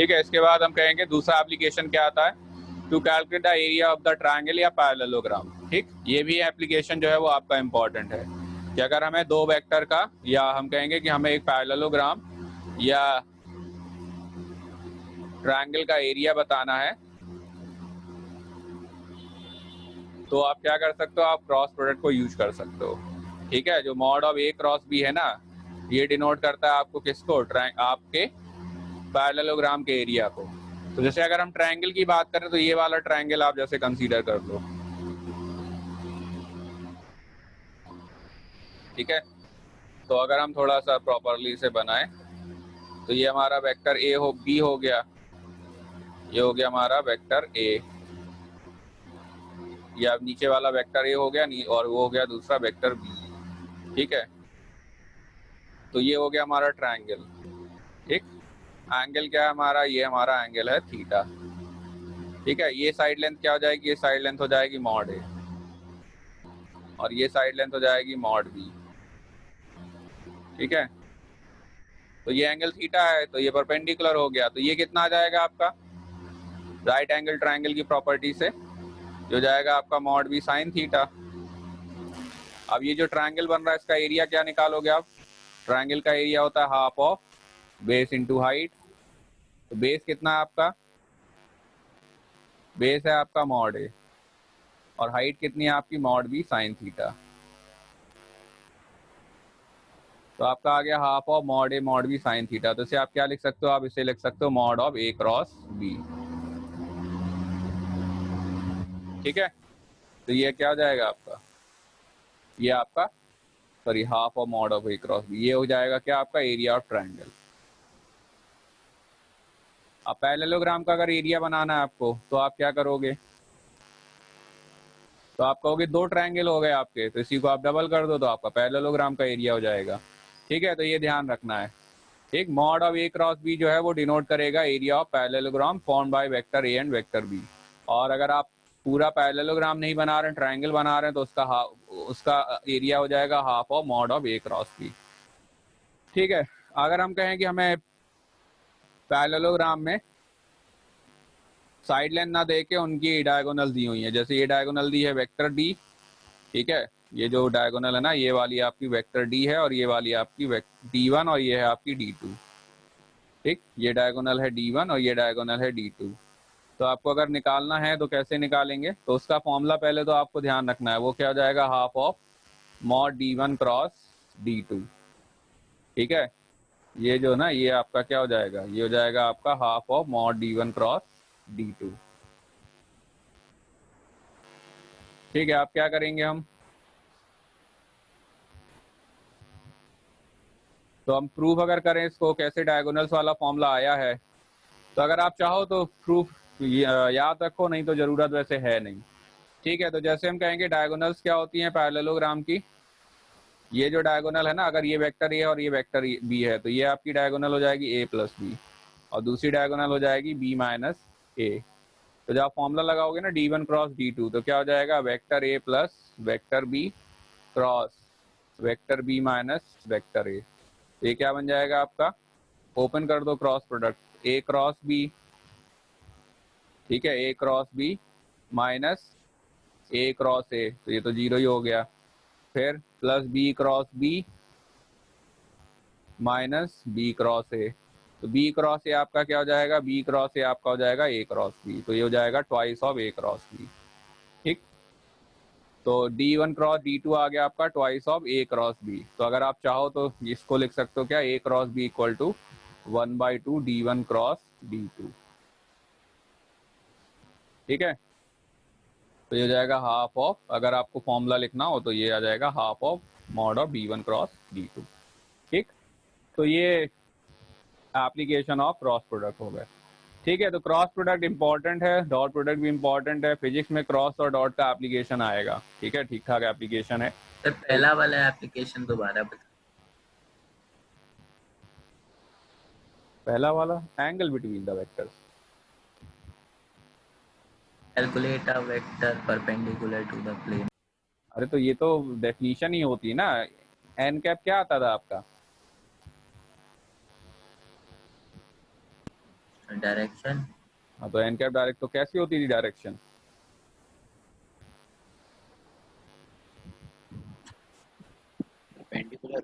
ठीक है, इसके बाद हम कहेंगे दूसरा एप्लीकेशन क्या आता है, to calculate the area of the triangle या पैरेललोग्राम। ठीक, ये भी एप्लीकेशन जो है वो आपका इंपॉर्टेंट है कि अगर हमें दो वेक्टर का, या हम कहेंगे कि हमें एक पैरेललोग्राम या ट्रायंगल का एरिया बताना है, तो आप क्या कर सकते हो, आप क्रॉस प्रोडक्ट को यूज कर सकते हो। ठीक है, जो mod of A cross b है ना, ये डिनोट करता है आपको किसको, आपके पैरेललोग्राम के एरिया को। तो जैसे अगर हम ट्रायंगल की बात करें तो ये वाला ट्रायंगल आप जैसे कंसीडर कर लो। ठीक है, तो अगर हम थोड़ा सा प्रॉपरली से बनाए तो ये हमारा वेक्टर ए हो, बी हो गया, ये हो गया हमारा वेक्टर ए, या नीचे वाला वेक्टर ए हो गया, और वो हो गया दूसरा वेक्टर बी। ठीक है, तो ये हो गया हमारा ट्रायंगल। ठीक, एंगल क्या है हमारा, ये हमारा एंगल है थीटा। ठीक है, ये साइड लेंथ क्या हो जाएगी, ये साइड लेंथ हो जाएगी मॉड ए, और ये साइड लेंथ हो जाएगी मॉड बी। ठीक है, तो ये एंगल थीटा है तो ये परपेंडिकुलर हो गया, तो ये कितना आ जाएगा आपका राइट एंगल ट्रायंगल की प्रॉपर्टी से, जो जाएगा आपका मॉड बी साइन थीटा। अब ये जो ट्रायंगल बन रहा है इसका एरिया क्या निकालोगे आप, ट्रायंगल का एरिया होता है half of base into height. तो बेस कितना है आपका, बेस है आपका मॉड ए, और हाइट कितनी है आपकी मॉड बी साइन थीटा। तो आपका आ गया half of mod a mod b sine theta. तो इसे आप क्या लिख सकते हो, आप इसे लिख सकते हो mod of A cross B. ठीक है, तो ये क्या हो जाएगा आपका, ये आपका sorry half of mod of A cross B, ये हो जाएगा क्या आपका एरिया ऑफ ट्रायंगल। अब पैरेललोग्राम का अगर एरिया बनाना है आपको तो आप क्या करोगे, तो आप कहोगे दो ट्रायंगल हो गए आपके, तो इसी को आप डबल कर दो तो आपका पैरेललोग्राम का एरिया हो जाएगा। ठीक है, तो ये ध्यान रखना है। ठीक, mod of A cross B जो है वो डिनोट करेगा area of parallelogram form by vector A and vector B. और अगर आप पूरा पैरेललोग्राम नहीं बना रहे हैं, ट्रायंगल बना रहे हैं, तो उसका एरिया हो जाएगा half of mod of A cross B. ठीक है, अगर हम कहें कि हमें पैरेललोग्राम में साइड लेंथ ना दे के उनकी डायगोनल दी हुई है, जैसे ये डायगोनल दी है वेक्टर डी। ठीक है, ये जो डायगोनल है ना, ये वाली आपकी वेक्टर डी है, और ये वाली आपकी D1, और ये है आपकी D2। ठीक, ये डायगोनल है D1 और ये डायगोनल है D2। तो आपको अगर निकालना है तो कैसे निकालेंगे, तो उसका फॉर्मूला पहले तो आपको ध्यान रखना है, वो क्या हो जाएगा half of mod D1 cross D2। ठीक है, ये जो ना ये आपका क्या हो जाएगा, ये हो जाएगा आपका half of mod D1 cross D2। ठीक है, आप क्या करेंगे, तो हम प्रूफ अगर करें इसको कैसे, डायगोनल्स वाला फॉर्मूला आया है, तो अगर आप चाहो तो प्रूफ याद रखो, नहीं तो जरूरत वैसे है नहीं। ठीक है, तो जैसे हम कहेंगे डायगोनल्स क्या होती हैं पैरेललोग्राम की, ये जो डायगोनल है ना, अगर ये वेक्टर ए और ये वेक्टर बी है, तो ये आपकी डायगोनल हो जाएगी ए प्लस बी, और दूसरी डायगोनल हो जाएगी बी माइनस ए। तो जब आप फॉर्मूला लगाओगे ना D1 क्रॉस D2, तो क्या हो जाएगा vector a plus vector b cross vector b minus vector a. ये क्या बन जाएगा आपका, ओपन कर दो cross product, a cross B. ठीक है, a cross b minus a cross a, तो ये तो जीरो ही हो गया। फिर plus b cross b minus b cross a, तो बी क्रॉस ए आपका क्या हो जाएगा, बी क्रॉस ए आपका हो जाएगा ए क्रॉस बी, तो ये हो जाएगा twice of A cross B. ठीक, तो D1 क्रॉस D2 आ गया आपका twice of A cross B. तो अगर आप चाहो तो इसको लिख सकते हो क्या, a cross b equal to 1/2 D1 cross D2। ठीक है, तो ये हो जाएगा हाफ ऑफ, अगर आपको फॉर्मूला लिखना हो तो ये आ जाएगा half of mod of D1 cross D2। ठीक, तो ये एप्लीकेशन ऑफ क्रॉस प्रोडक्ट हो गया। ठीक है, तो क्रॉस प्रोडक्ट इंपॉर्टेंट है, डॉट प्रोडक्ट भी इंपॉर्टेंट है, फिजिक्स में क्रॉस और डॉट का एप्लीकेशन आएगा। ठीक है, ठीक ठाक एप्लीकेशन है। सर पहला वाला एप्लीकेशन दोबारा बता। पहला वाला angle between the vectors. Calculate a vector perpendicular to the plane. अरे तो ये तो डेफिनेशन ही होती है ना, एन कैप क्या आता था आपका, डायरेक्शन हाँ, तो एन कैप डायरेक्ट तो कैसी होती थी direction? Perpendicular.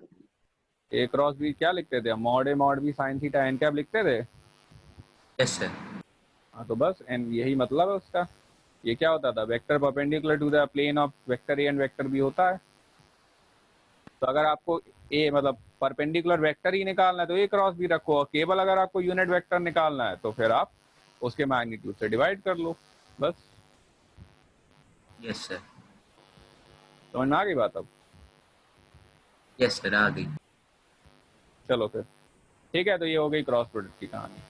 A cross b क्या लिखते थे हम? Mod a mod b sine theta n cap लिखते थे। Yes sir. हाँ, तो बस एन यही मतलब है उसका। ये क्या होता था? Vector perpendicular to the plane of vector A and vector B होता है। तो अगर आपको ए मतलब परपेंडिकुलर वेक्टर ही निकालना है तो ए क्रॉस बी रखो, और केवल अगर आपको यूनिट वेक्टर निकालना है तो फिर आप उसके मैग्नीट्यूड से डिवाइड कर लो, बस। Yes sir. समझ में आ गई बात अब? यस सर, आ गई। चलो फिर ठीक है, तो ये हो गई क्रॉस प्रोडक्ट की कहानी।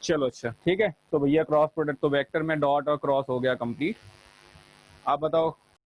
चलो अच्छा ठीक है, तो भैया क्रॉस प्रोडक्ट तो वेक्टर में डॉट और क्रॉस हो गया कंप्लीट। आप बताओ